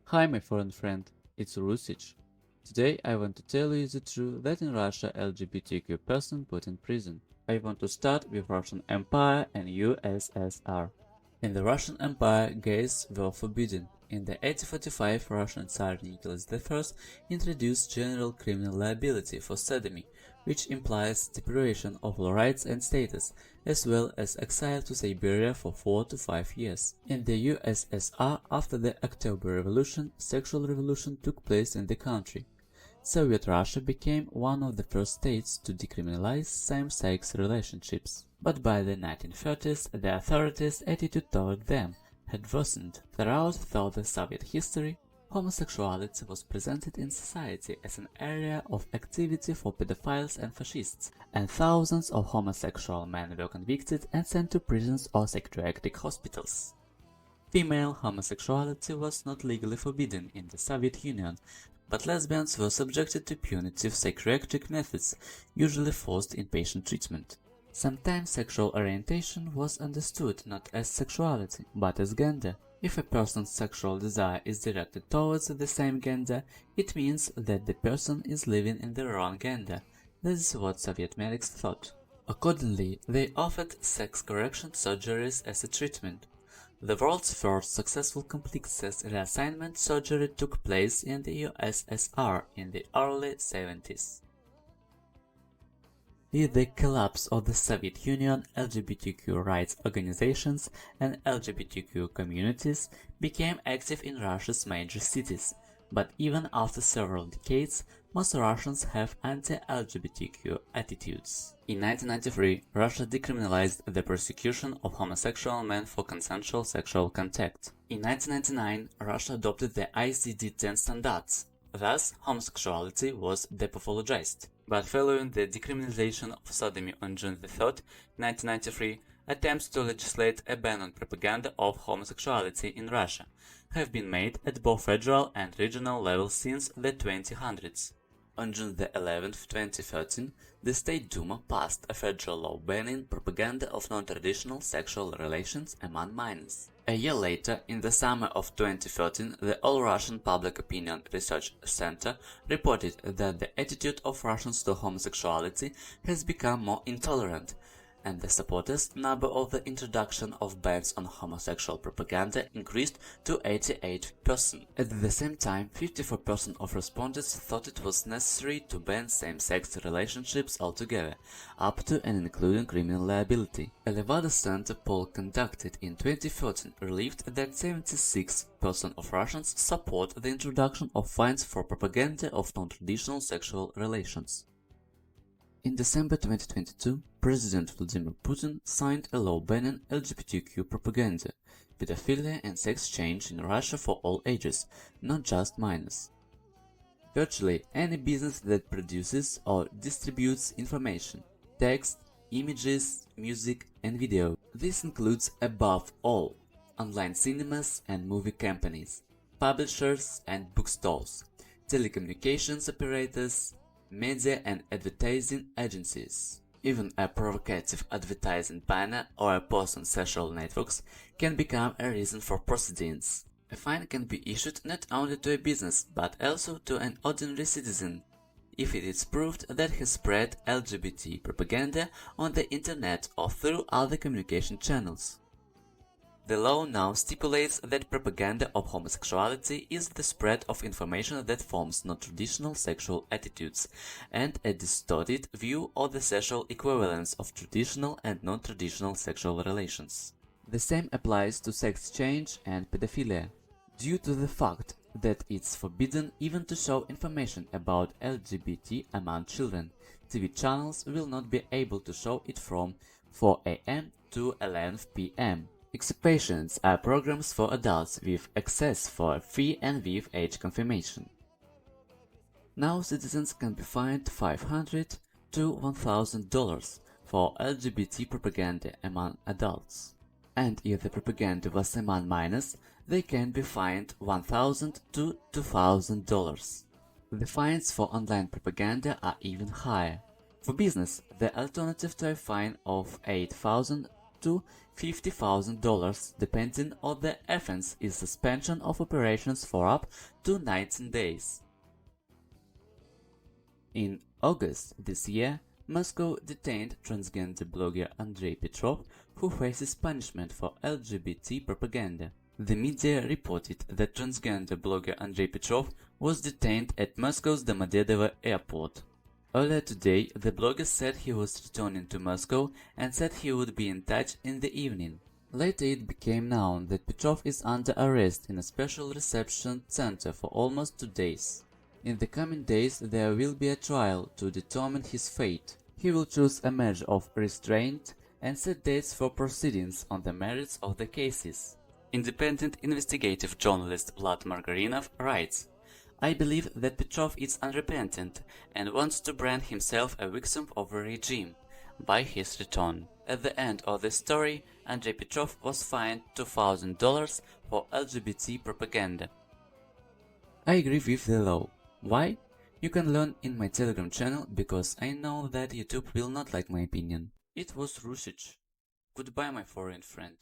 Hi my foreign friend, it's Rusich. Today I want to tell you the truth that in Russia LGBTQ person put in prison. I want to start with Russian Empire and USSR. In the Russian Empire, gays were forbidden. In the 1845, Russian Tsar Nicholas I introduced general criminal liability for sodomy, which implies deprivation of all rights and status, as well as exile to Siberia for 4 to 5 years. In the USSR, after the October Revolution, sexual revolution took place in the country. Soviet Russia became one of the first states to decriminalize same-sex relationships. But by the 1930s, the authorities' attitude toward them had worsened. Throughout the Soviet history, homosexuality was presented in society as an area of activity for pedophiles and fascists, and thousands of homosexual men were convicted and sent to prisons or psychiatric hospitals. Female homosexuality was not legally forbidden in the Soviet Union, but lesbians were subjected to punitive psychiatric methods, usually forced inpatient treatment. Sometimes sexual orientation was understood not as sexuality, but as gender. If a person's sexual desire is directed towards the same gender, it means that the person is living in the wrong gender. This is what Soviet medics thought. Accordingly, they offered sex correction surgeries as a treatment. The world's first successful complete sex reassignment surgery took place in the USSR in the early 70s. With the collapse of the Soviet Union, LGBTQ rights organizations and LGBTQ communities became active in Russia's major cities, but even after several decades, most Russians have anti-LGBTQ attitudes. In 1993, Russia decriminalized the persecution of homosexual men for consensual sexual contact. In 1999, Russia adopted the ICD-10 standards. Thus, homosexuality was depathologized. But following the decriminalization of sodomy on June 3, 1993, attempts to legislate a ban on propaganda of homosexuality in Russia have been made at both federal and regional levels since the 2000s. On June 11, 2013, the State Duma passed a federal law banning propaganda of non-traditional sexual relations among minors. A year later, in the summer of 2013, the All-Russian Public Opinion Research Center reported that the attitude of Russians to homosexuality has become more intolerant, and the supporters' number of the introduction of bans on homosexual propaganda increased to 88%. At the same time, 54% of respondents thought it was necessary to ban same-sex relationships altogether, up to and including criminal liability. A Levada Center poll conducted in 2014 revealed that 76% of Russians support the introduction of fines for propaganda of non-traditional sexual relations. In December 2022, President Vladimir Putin signed a law banning LGBTQ propaganda, pedophilia and sex change in Russia for all ages, not just minors. Virtually any business that produces or distributes information, text, images, music and video. This includes, above all, online cinemas and movie companies, publishers and bookstores, telecommunications operators, media and advertising agencies. Even a provocative advertising banner or a post on social networks can become a reason for proceedings. A fine can be issued not only to a business but also to an ordinary citizen if it is proved that he spread LGBT propaganda on the internet or through other communication channels. The law now stipulates that propaganda of homosexuality is the spread of information that forms non-traditional sexual attitudes and a distorted view of the sexual equivalence of traditional and non-traditional sexual relations. The same applies to sex change and pedophilia. Due to the fact that it's forbidden even to show information about LGBT among children, TV channels will not be able to show it from 4 a.m. to 11 p.m. Exhibitions are programs for adults with access for free and with age confirmation. Now citizens can be fined $500 to $1,000 for LGBT propaganda among adults. And if the propaganda was among minors, they can be fined $1,000 to $2,000. The fines for online propaganda are even higher. For business, the alternative to a fine of $8,000 to $50,000 depending on the offense is suspension of operations for up to 19 days. In August this year, Moscow detained transgender blogger Andrei Petrov, who faces punishment for LGBT propaganda. The media reported that transgender blogger Andrei Petrov was detained at Moscow's Domodedovo airport. Earlier today, the blogger said he was returning to Moscow and said he would be in touch in the evening. Later it became known that Petrov is under arrest in a special reception center for almost 2 days. In the coming days there will be a trial to determine his fate. He will choose a measure of restraint and set dates for proceedings on the merits of the cases. Independent investigative journalist Vlad Margarinov writes, "I believe that Petrov is unrepentant and wants to brand himself a victim of a regime by his return." At the end of the story, Andrei Petrov was fined $2,000 for LGBT propaganda. I agree with the law. Why? You can learn in my Telegram channel, because I know that YouTube will not like my opinion. It was Rusich. Goodbye, my foreign friend.